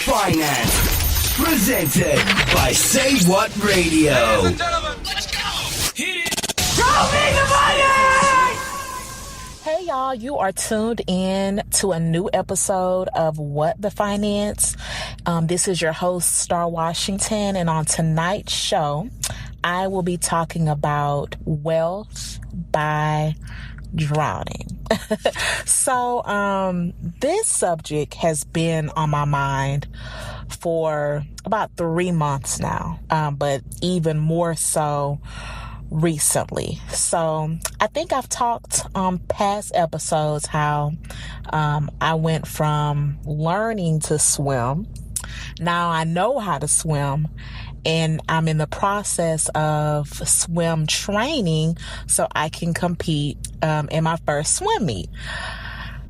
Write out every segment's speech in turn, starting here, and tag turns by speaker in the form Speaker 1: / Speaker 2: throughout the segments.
Speaker 1: Finance. Presented by Say What Radio.
Speaker 2: Ladies and gentlemen, let's go. Hit it.
Speaker 1: Show me the money!
Speaker 3: Hey y'all, you are tuned in to a new episode of What the Finance. This is your host, Starr Washington, and on tonight's show, I will be talking about wealth by drowning. So, this subject has been on my mind for about 3 months now, but even more so recently. So I think I've talked on past episodes how I went from learning to swim. Now I know how to swim, and I'm in the process of swim training so I can compete in my first swim meet.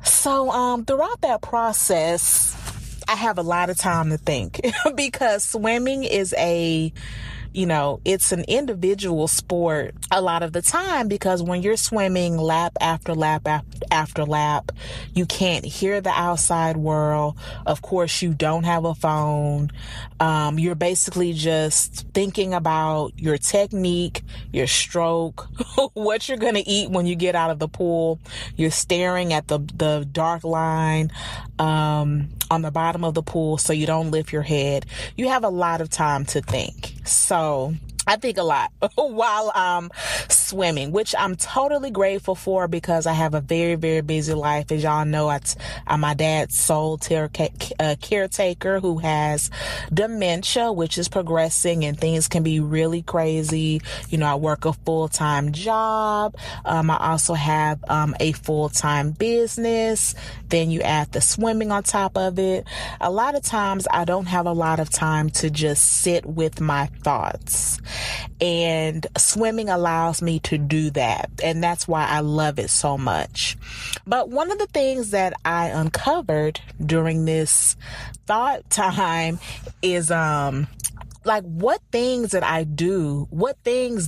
Speaker 3: So throughout that process, I have a lot of time to think because swimming is it's an individual sport a lot of the time, because when you're swimming lap after lap after lap, you can't hear the outside world. Of course, you don't have a phone. You're basically just thinking about your technique, your stroke, what you're going to eat when you get out of the pool. You're staring at the dark line on the bottom of the pool so you don't lift your head. You have a lot of time to think. So I think a lot while I'm swimming, which I'm totally grateful for because I have a very, very busy life. As y'all know, I'm my dad's sole caretaker who has dementia, which is progressing, and things can be really crazy. I work a full-time job. I also have a full-time business. Then you add the swimming on top of it. A lot of times I don't have a lot of time to just sit with my thoughts. And swimming allows me to do that. And that's why I love it so much. But one of the things that I uncovered during this thought time is, what things did I do? What things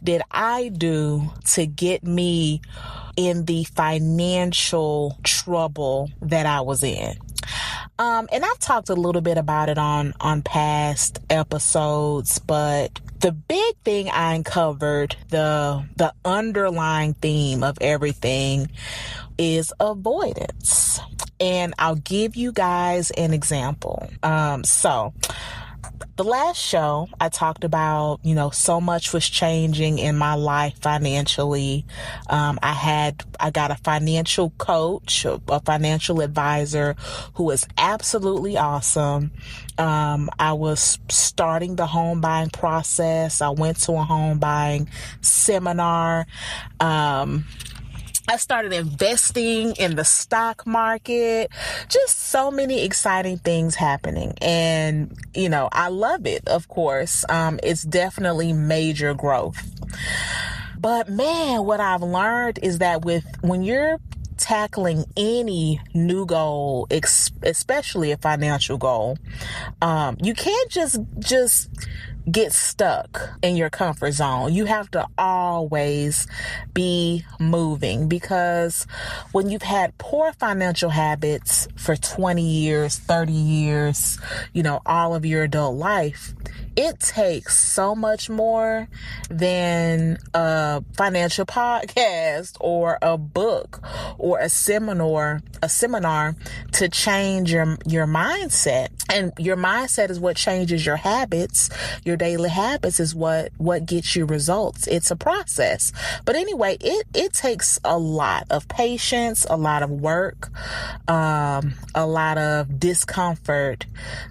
Speaker 3: did I do to get me in the financial trouble that I was in? And I've talked a little bit about it on past episodes, but the big thing I uncovered, the underlying theme of everything is avoidance. And I'll give you guys an example. So the last show I talked about, so much was changing in my life financially. I got a financial coach, a financial advisor who was absolutely awesome. I was starting the home buying process. I went to a home buying seminar. I started investing in the stock market, just so many exciting things happening. And, I love it, of course. It's definitely major growth. But man, what I've learned is that when you're tackling any new goal, especially a financial goal, you can't just get stuck in your comfort zone. You have to always be moving, because when you've had poor financial habits for 20 years, 30 years, all of your adult life, it takes so much more than a financial podcast or a book or a seminar to change your mindset. And your mindset is what changes your habits. Your daily habits is what gets you results. It's a process. But anyway, it takes a lot of patience, a lot of work, a lot of discomfort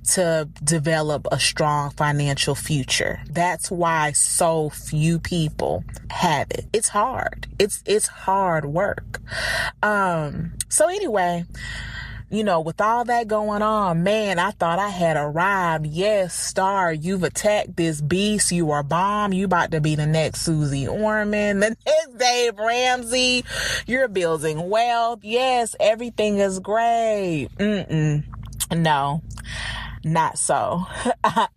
Speaker 3: to develop a strong financial future. That's why so few people have it. It's hard. It's hard work. So anyway, with all that going on, man, I thought I had arrived. Yes, Starr, you've attacked this beast. You are bomb. You about to be the next Susie Orman, the next Dave Ramsey. You're building wealth. Yes, everything is great. No, not so.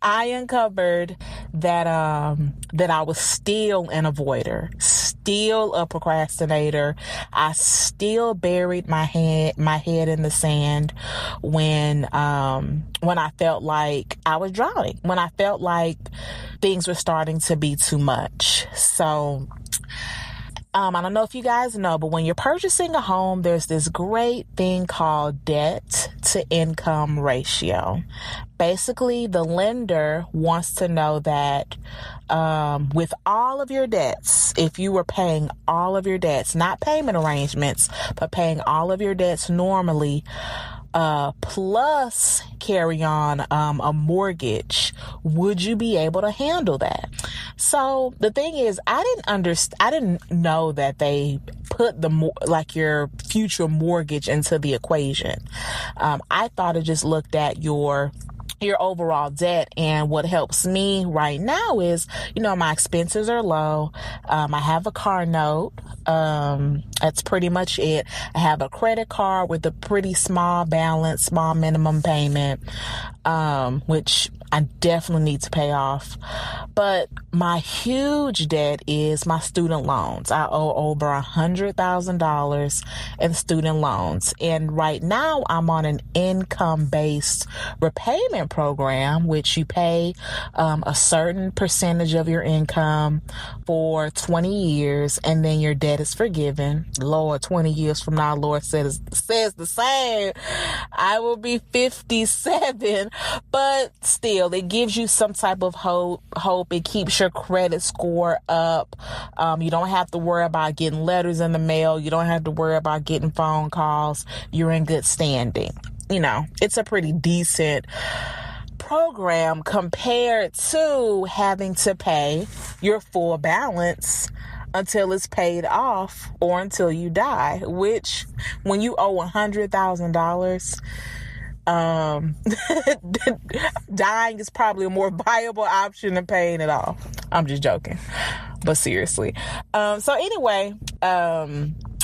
Speaker 3: I uncovered that I was still an avoider, still a procrastinator. I still buried my head in the sand when I felt like I was drowning, when I felt like things were starting to be too much. So I don't know if you guys know, but when you're purchasing a home, there's this great thing called debt to income ratio. Basically, the lender wants to know that with all of your debts, if you were paying all of your debts, not payment arrangements, but paying all of your debts normally, plus carry on a mortgage, would you be able to handle that? So the thing is, I didn't know that they put your future mortgage into the equation. I thought it just looked at your overall debt. And what helps me right now is, my expenses are low. I have a car note. That's pretty much it. I have a credit card with a pretty small balance, small minimum payment, which I definitely need to pay off. But my huge debt is my student loans. I owe over $100,000 in student loans. And right now I'm on an income-based repayment program, which you pay a certain percentage of your income for 20 years, and then your debt is forgiven. Lord, 20 years from now, Lord says the same. I will be 57, but still, it gives you some type of hope. It keeps your credit score up. You don't have to worry about getting letters in the mail. You don't have to worry about getting phone calls. You're in good standing. It's a pretty decent program compared to having to pay your full balance until it's paid off or until you die, which when you owe $100,000, dying is probably a more viable option than paying it off. I'm just joking, but seriously. So anyway,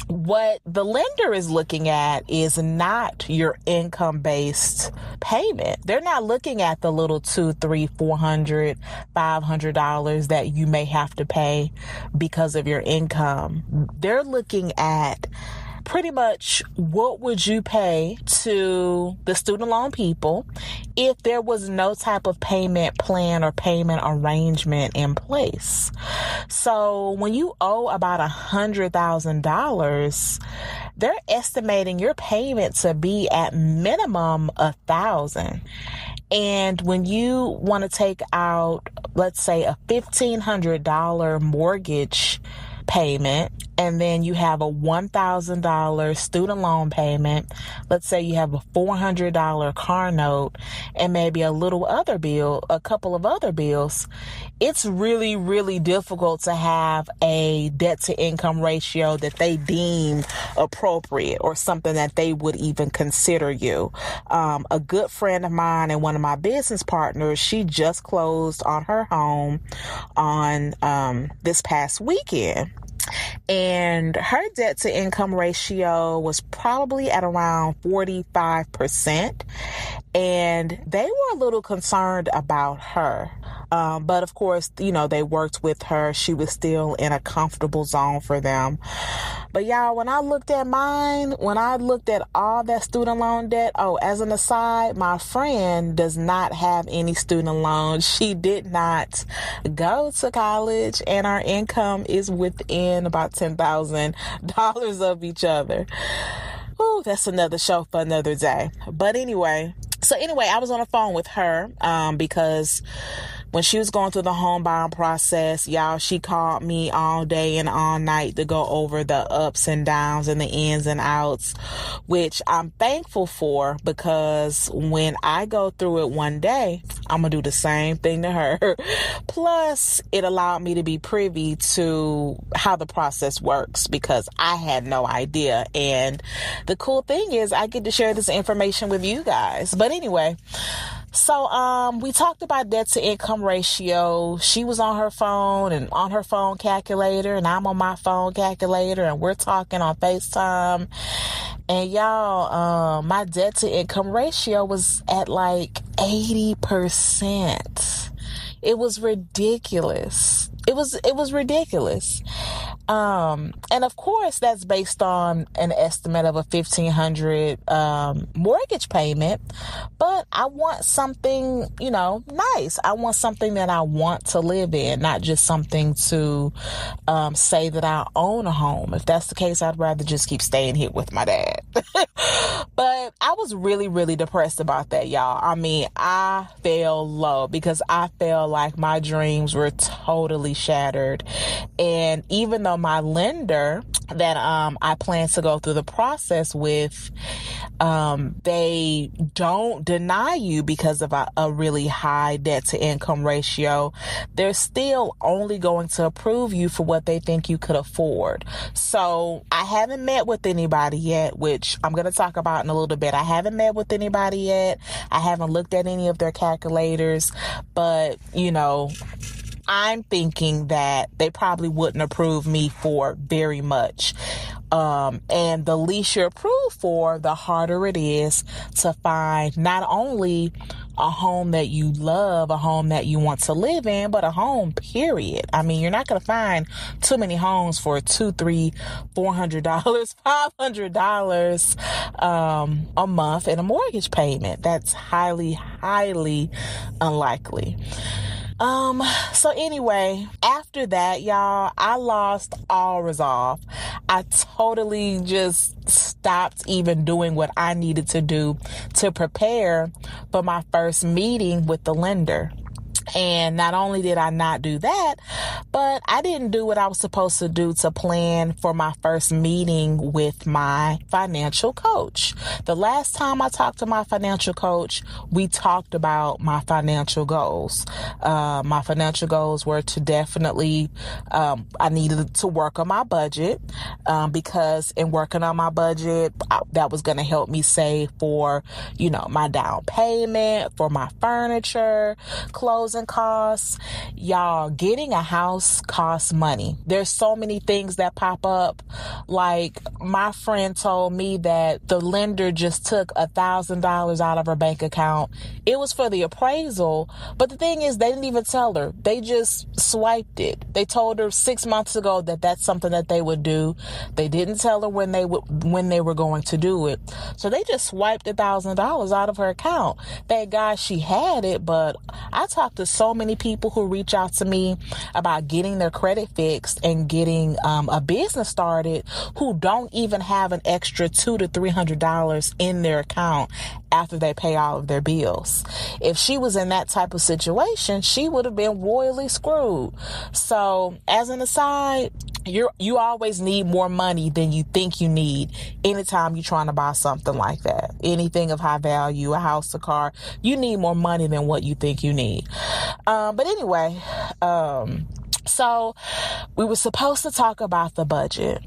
Speaker 3: what the lender is looking at is not your income-based payment. They're not looking at the little $200, $300, $400, $500 that you may have to pay because of your income. They're looking at pretty much what would you pay to the student loan people if there was no type of payment plan or payment arrangement in place. So when you owe about $100,000, they're estimating your payment to be at minimum $1,000. And when you want to take out, let's say, a $1,500 mortgage payment, and then you have a $1,000 student loan payment, let's say you have a $400 car note, and maybe a couple of other bills, it's really, really difficult to have a debt to income ratio that they deem appropriate or something that they would even consider you. A good friend of mine and one of my business partners, she just closed on her home on this past weekend. And her debt to income ratio was probably at around 45%. And they were a little concerned about her. But of course, they worked with her. She was still in a comfortable zone for them. But y'all, when I looked at all that student loan debt, as an aside, my friend does not have any student loans. She did not go to college, and our income is within about $10,000 of each other. Ooh, that's another show for another day. But anyway, I was on the phone with her because when she was going through the home buying process, y'all, she called me all day and all night to go over the ups and downs and the ins and outs, which I'm thankful for, because when I go through it one day, I'm going to do the same thing to her. Plus, it allowed me to be privy to how the process works, because I had no idea. And the cool thing is I get to share this information with you guys. But anyway, so we talked about debt to income ratio. She was on her phone and on her phone calculator, and I'm on my phone calculator, and we're talking on FaceTime. And y'all, my debt to income ratio was at like 80%. It was ridiculous. It was ridiculous. And of course, that's based on an estimate of a $1,500 mortgage payment. But I want something, nice. I want something that I want to live in, not just something to say that I own a home. If that's the case, I'd rather just keep staying here with my dad. But I was really, really depressed about that, y'all. I mean, I fell low because I felt like my dreams were totally shattered. And even though my lender that I plan to go through the process with, they don't deny you because of a really high debt to income ratio, they're still only going to approve you for what they think you could afford. So I haven't met with anybody yet, which I'm going to talk about in a little bit. I haven't met with anybody yet. I haven't looked at any of their calculators, but I'm thinking that they probably wouldn't approve me for very much. And the least you're approved for, the harder it is to find not only a home that you love, a home that you want to live in, but a home, period. I mean, you're not going to find too many homes for $200, $300, $400, $500 a month in a mortgage payment. That's highly, highly unlikely. So anyway, after that, y'all, I lost all resolve. I totally just stopped even doing what I needed to do to prepare for my first meeting with the lender. And not only did I not do that, but I didn't do what I was supposed to do to plan for my first meeting with my financial coach. The last time I talked to my financial coach, we talked about my financial goals. My financial goals were to definitely, I needed to work on my budget, because in working on my budget, that was going to help me save for, my down payment, for my furniture, clothes, and costs. Y'all, getting a house costs money. There's so many things that pop up. Like, my friend told me that the lender just took $1,000 out of her bank account. It was for the appraisal, but the thing is, they didn't even tell her. They just swiped it. They told her 6 months ago that that's something that they would do. They didn't tell her when they were going to do it. So they just swiped $1,000 out of her account. Thank God she had it, but I talked to so many people who reach out to me about getting their credit fixed and getting a business started who don't even have an extra $200 to $300 in their account after they pay all of their bills. If she was in that type of situation, she would have been royally screwed. So, as an aside, you always need more money than you think you need anytime you're trying to buy something like that. Anything of high value, a house, a car, you need more money than what you think you need. But anyway, so we were supposed to talk about the budget.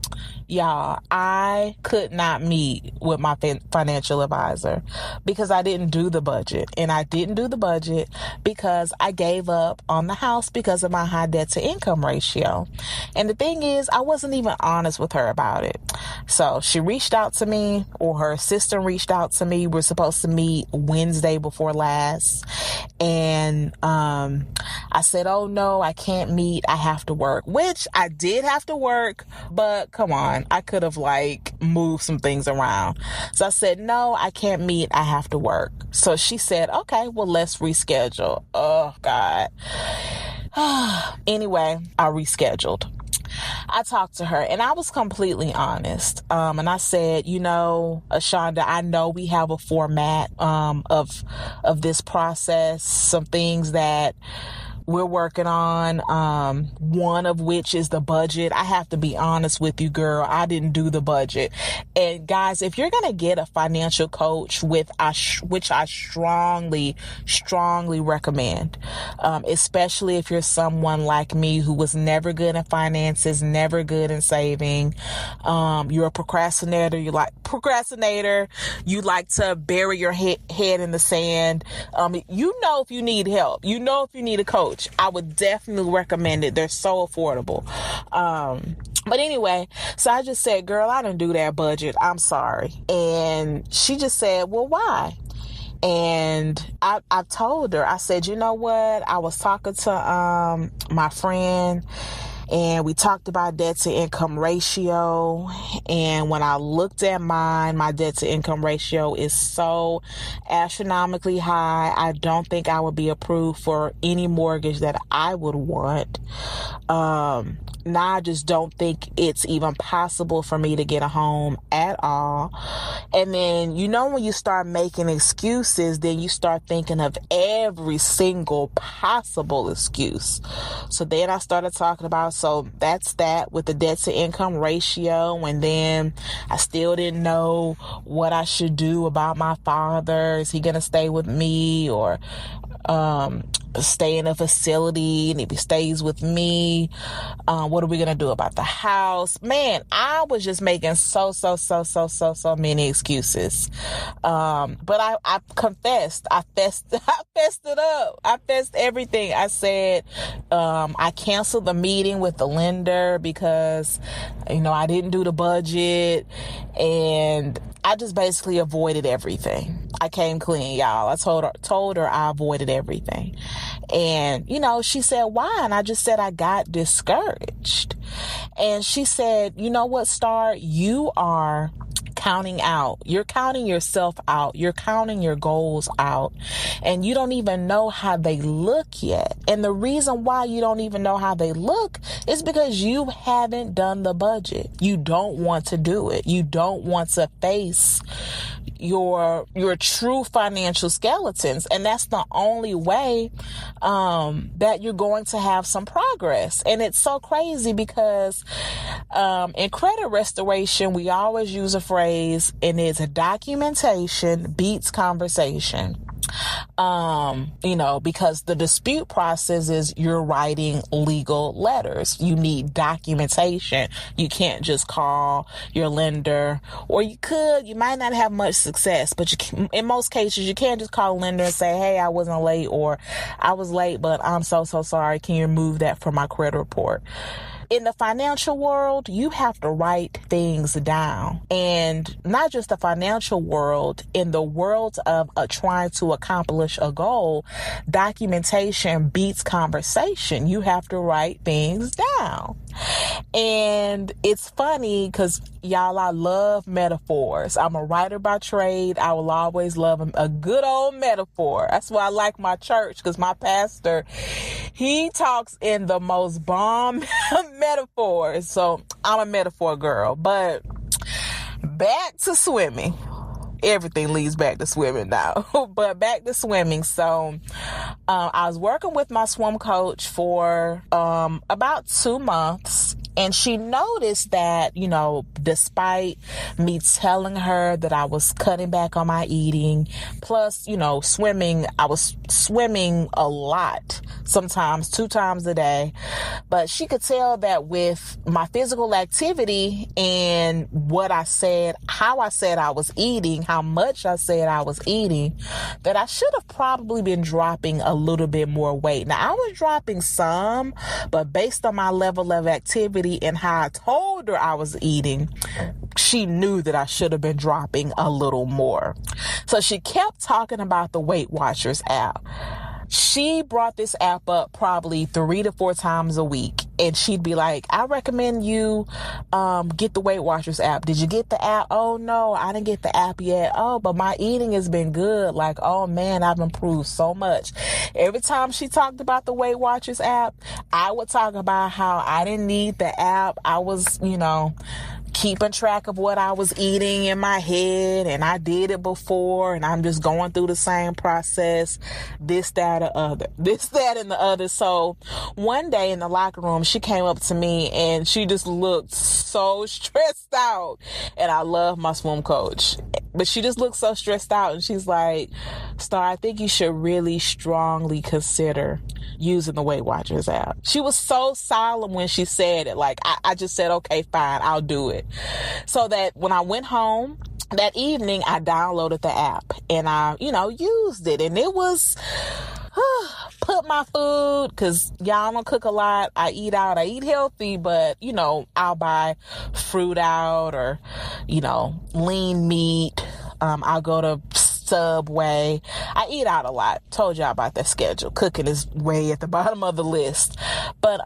Speaker 3: Y'all, I could not meet with my financial advisor because I didn't do the budget. And I didn't do the budget because I gave up on the house because of my high debt to income ratio. And the thing is, I wasn't even honest with her about it. So she reached out to me, or her assistant reached out to me. We're supposed to meet Wednesday before last. And I said, oh no, I can't meet. I have to work, which I did have to work, but come on, I could have moved some things around. So I said, no, I can't meet. I have to work. So she said, okay, well, let's reschedule. Oh God. Anyway, I rescheduled. I talked to her and I was completely honest. And I said, Ashonda, I know we have a format of this process, some things that we're working on, one of which is the budget. I have to be honest with you, girl. I didn't do the budget. And guys, if you're going to get a financial coach, which I strongly, strongly recommend, especially if you're someone like me who was never good in finances, never good in saving, you're a procrastinator, you like to bury your head in the sand. If you need help, if you need a coach, I would definitely recommend it. They're so affordable. But anyway, so I just said, girl, I didn't do that budget. I'm sorry. And she just said, well, why? And I told her, I said, you know what? I was talking to my friend, and we talked about debt to income ratio. And when I looked at mine, my debt to income ratio is so astronomically high. I don't think I would be approved for any mortgage that I would want. Now I just don't think it's even possible for me to get a home at all. And then, when you start making excuses, then you start thinking of every single possible excuse. So then I started talking about, so that's that with the debt to income ratio. And then I still didn't know what I should do about my father. Is he going to stay with me or stay in a facility? And if he stays with me, what are we going to do about the house? Man, I was just making so many excuses. But I confessed. I fessed it up. I fessed everything. I said, I canceled the meeting with the lender because, I didn't do the budget, and I just basically avoided everything. I came clean, y'all. I told her I avoided everything. And, she said, why? And I just said, I got discouraged. And she said, you know what, Starr, you are counting out. You're counting yourself out. You're counting your goals out. And you don't even know how they look yet. And the reason why you don't even know how they look is because you haven't done the budget. You don't want to do it. You don't want to face your true financial skeletons. And that's the only way that you're going to have some progress. And it's so crazy because in credit restoration, we always use a phrase, and it's a documentation beats conversation. Because the dispute process is you're writing legal letters. You need documentation. You can't just call your lender, or you might not have much success, but in most cases, you can't just call a lender and say, hey, I wasn't late, or I was late, but I'm so sorry. Can you remove that from my credit report? In the financial world, you have to write things down. And not just the financial world, in the world of trying to accomplish a goal, documentation beats conversation. You have to write things down. And it's funny because, y'all, I love metaphors. I'm a writer by trade. I will always love a good old metaphor. That's why I like my church, because my pastor, he talks in the most bomb metaphors. So I'm a metaphor girl. But back to swimming. Everything leads back to swimming now. But back to swimming. So I was working with my swim coach for about 2 months. And she noticed that, despite me telling her that I was cutting back on my eating, plus, swimming, I was swimming a lot, sometimes 2 times a day. But she could tell that with my physical activity and what I said, how I said I was eating, how much I said I was eating, that I should have probably been dropping a little bit more weight. Now, I was dropping some, but based on my level of activity and how I told her I was eating, she knew that I should have been dropping a little more. So she kept talking about the Weight Watchers app. She brought this app up probably 3 to 4 times a week. And she'd be like, I recommend you get the Weight Watchers app. Did you get the app? Oh, no, I didn't get the app yet. Oh, but my eating has been good. Like, oh, man, I've improved so much. Every time she talked about the Weight Watchers app, I would talk about how I didn't need the app. I was, keeping track of what I was eating in my head, and I did it before, and I'm just going through the same process, this, that, or other, this, that, and the other. So one day in the locker room, she came up to me and she just looked so stressed out. And I love my swim coach, but she just looked so stressed out, and she's like, Starr, I think you should really strongly consider using the Weight Watchers app. She was so solemn when she said it. Like, I just said, okay, fine, I'll do it. So that when I went home that evening, I downloaded the app and I, used it. And it was, put my food, because y'all don't cook a lot. I eat out. I eat healthy, but, I'll buy fruit out or, lean meat. I'll go to Subway. I eat out a lot. Told y'all about that schedule. Cooking is way at the bottom of the list. But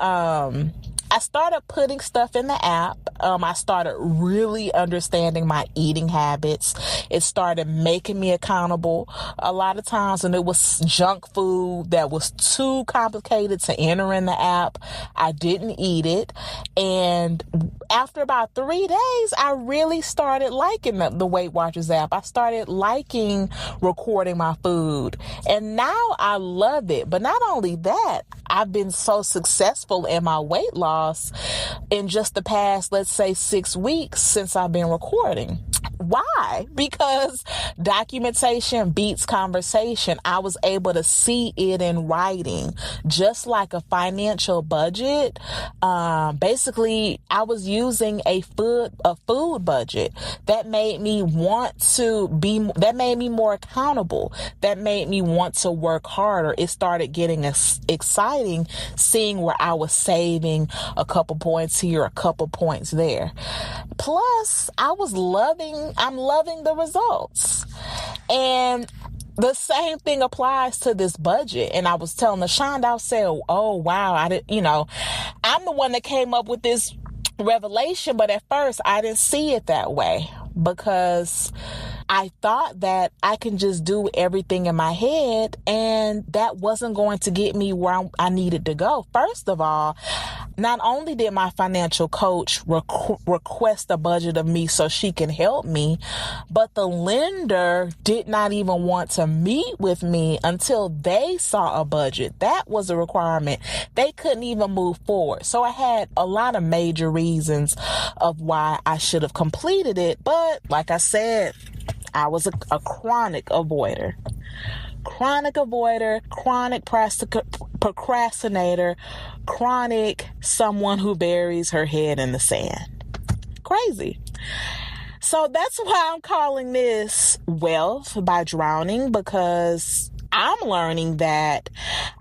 Speaker 3: I started putting stuff in the app. I started really understanding my eating habits. It started making me accountable. A lot of times when it was junk food that was too complicated to enter in the app, I didn't eat it. And after about 3 days, I really started liking the Weight Watchers app. I started liking recording my food. And now I love it. But not only that, I've been so successful in my weight loss in just the past, let's say, 6 weeks since I've been recording. Why? Because documentation beats conversation. I was able to see it in writing, just like a financial budget. Basically, I was using a food budget that made me that made me more accountable. That made me want to work harder. It started getting exciting seeing where I was saving a couple points here, a couple points there. Plus, I'm loving the results. And the same thing applies to this budget. And I was telling LaShonda, I said, oh, wow, I'm the one that came up with this revelation, but at first I didn't see it that way because I thought that I can just do everything in my head, and that wasn't going to get me where I needed to go. First of all, not only did my financial coach request a budget of me so she can help me, but the lender did not even want to meet with me until they saw a budget. That was a requirement. They couldn't even move forward. So I had a lot of major reasons of why I should have completed it. But like I said, I was a chronic avoider, chronic procrastinator, chronic someone who buries her head in the sand. Crazy. So that's why I'm calling this Wealth by Drowning, because I'm learning that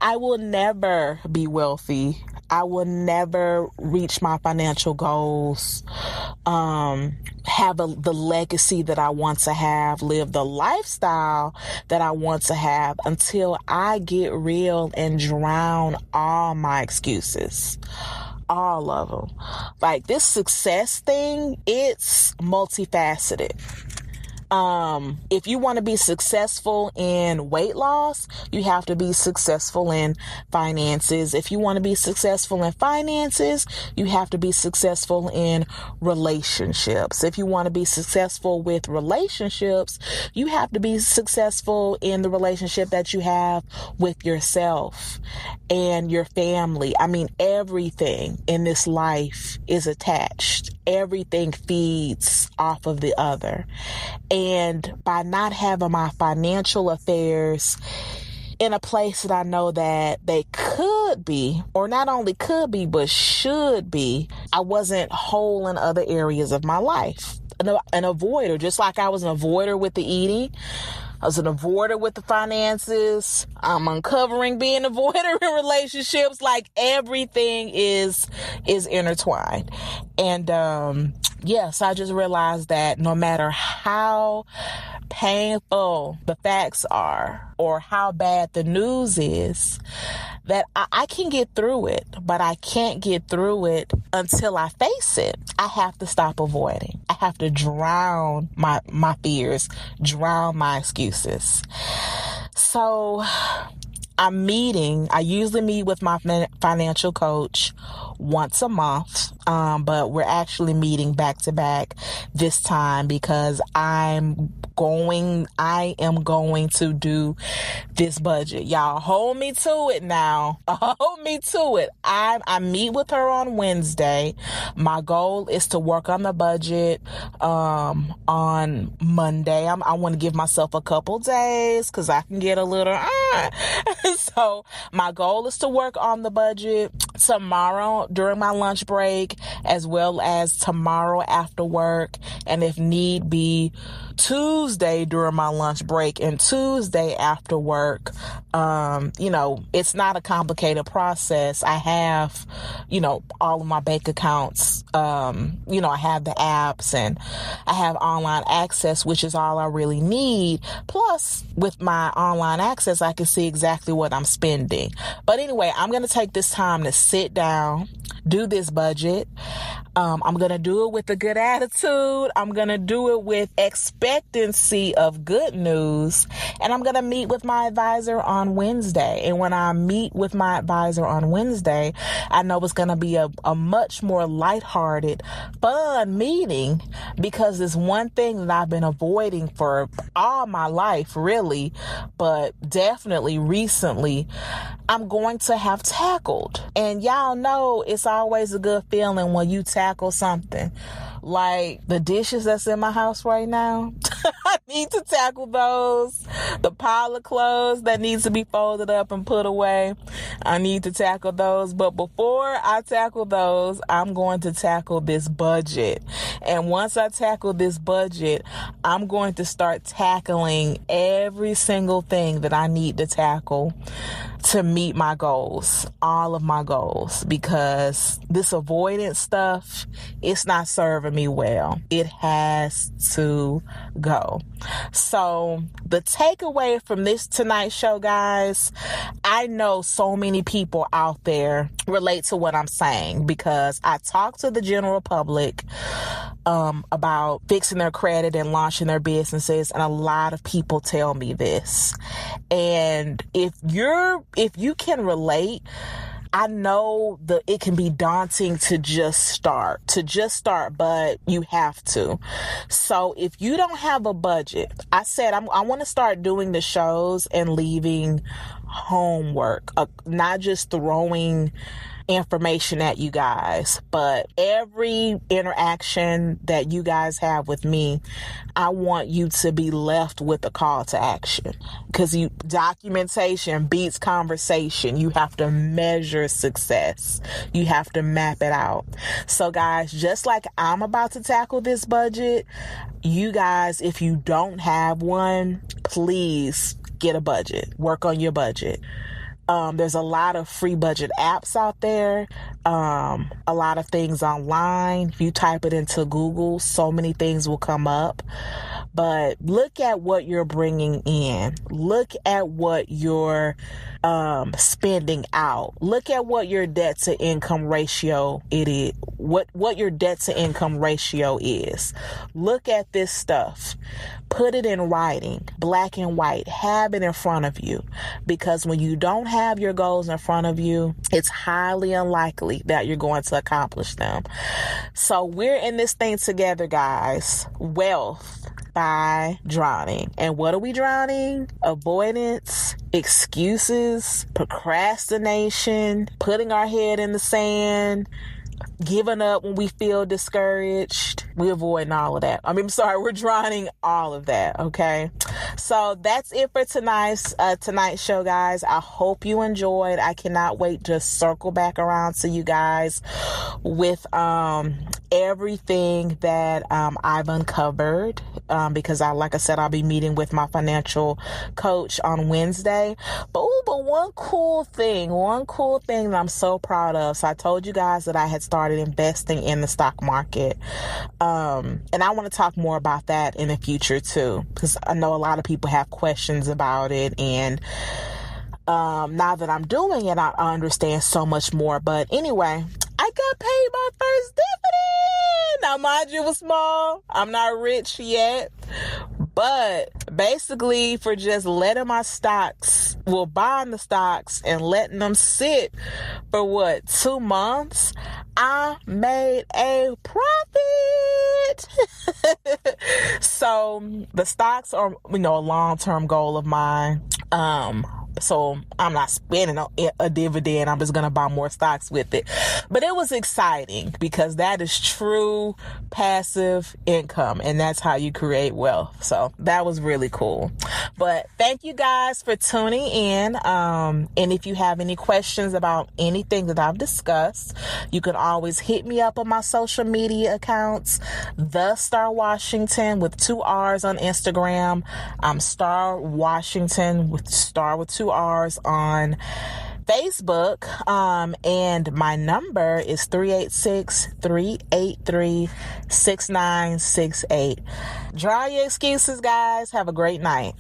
Speaker 3: I will never be wealthy. I will never reach my financial goals, have the legacy that I want to have, live the lifestyle that I want to have until I get real and drown all my excuses. All of them. Like this success thing, it's multifaceted. If you want to be successful in weight loss, you have to be successful in finances. If you want to be successful in finances, you have to be successful in relationships. If you want to be successful with relationships, you have to be successful in the relationship that you have with yourself and your family. I mean, everything in this life is attached. Everything feeds off of the other. And by not having my financial affairs in a place that I know that they could be, or not only could be, but should be, I wasn't whole in other areas of my life. An avoider, just like I was an avoider with the eating. I was an avoider with the finances. I'm uncovering being an avoider in relationships. Like everything is intertwined. And yes, I just realized that no matter how painful the facts are or how bad the news is, that I can get through it, but I can't get through it until I face it. I have to stop avoiding. I have to drown my fears, drown my excuses. So I usually meet with my financial coach once a month, but we're actually meeting back to back this time because I am going to do this budget. Y'all hold me to it now. Hold me to it. I meet with her on Wednesday. My goal is to work on the budget on Monday. I want to give myself a couple days because I can get a little so my goal is to work on the budget tomorrow during my lunch break, as well as tomorrow after work, and if need be, Tuesday during my lunch break and Tuesday after work. It's not a complicated process. I have, all of my bank accounts. I have the apps and I have online access, which is all I really need. Plus, with my online access, I can see exactly what I'm spending. But anyway, I'm going to take this time to sit down, do this budget. I'm going to do it with a good attitude. I'm going to do it with expectancy of good news. And I'm going to meet with my advisor on Wednesday. And when I meet with my advisor on Wednesday, I know it's going to be a much more lighthearted, fun meeting, because it's one thing that I've been avoiding for all my life, really, but definitely recently, I'm going to have tackled. And y'all know it's always a good feeling when you tackle something. Like the dishes that's in my house right now, I need to tackle those. The pile of clothes that needs to be folded up and put away, I need to tackle those. But before I tackle those, I'm going to tackle this budget. And once I tackle this budget, I'm going to start tackling every single thing that I need to tackle to meet my goals, all of my goals, because this avoidance stuff, it's not serving me well. It has to go. So the takeaway from this tonight's show, guys, I know so many people out there relate to what I'm saying, because I talk to the general public about fixing their credit and launching their businesses, and a lot of people tell me this. And if you can relate, I know that it can be daunting to just start, but you have to. So if you don't have a budget, I said I want to start doing the shows and leaving homework, not just throwing information at you guys, but every interaction that you guys have with me, I want you to be left with a call to action, because documentation beats conversation. You have to measure success. You have to map it out. So guys, just like I'm about to tackle this budget, you guys, if you don't have one, please get a budget. Work on your budget. There's a lot of free budget apps out there, a lot of things online. If you type it into Google, so many things will come up. But look at what you're bringing in. Look at what you're spending out. Look at what your debt to income ratio what your debt to income ratio is. Look at this stuff. Put it in writing, black and white. Have it in front of you, because when you don't have your goals in front of you, it's highly unlikely that you're going to accomplish them. So we're in this thing together, guys. Wealth by drowning. And what are we drowning? Avoidance, excuses, procrastination, putting our head in the sand, giving up when we feel discouraged. We're avoiding all of that. We're drowning all of that, okay? So that's it for tonight's show, guys. I hope you enjoyed. I cannot wait to circle back around to you guys with everything that I've uncovered, because like I said, I'll be meeting with my financial coach on Wednesday. But one cool thing that I'm so proud of. So I told you guys that I had started investing in the stock market. And I want to talk more about that in the future too, because I know a lot of people have questions about it. And now that I'm doing it, I understand so much more. But anyway, I got paid my first dividend. Now, mind you, it was small. I'm not rich yet. But basically, for just letting my stocks, buying the stocks and letting them sit for 2 months, I made a profit. So the stocks are, a long-term goal of mine. So I'm not spending a dividend. I'm just going to buy more stocks with it. But it was exciting, because that is true passive income, and that's how you create wealth. So that was really cool. But thank you guys for tuning in. And if you have any questions about anything that I've discussed, you can always hit me up on my social media accounts, The Starr Washington with 2 R's on Instagram. I'm Starr Washington with Starr with 2 R's on Facebook, and my number is 386-383-6968. Draw your excuses, guys. Have a great night.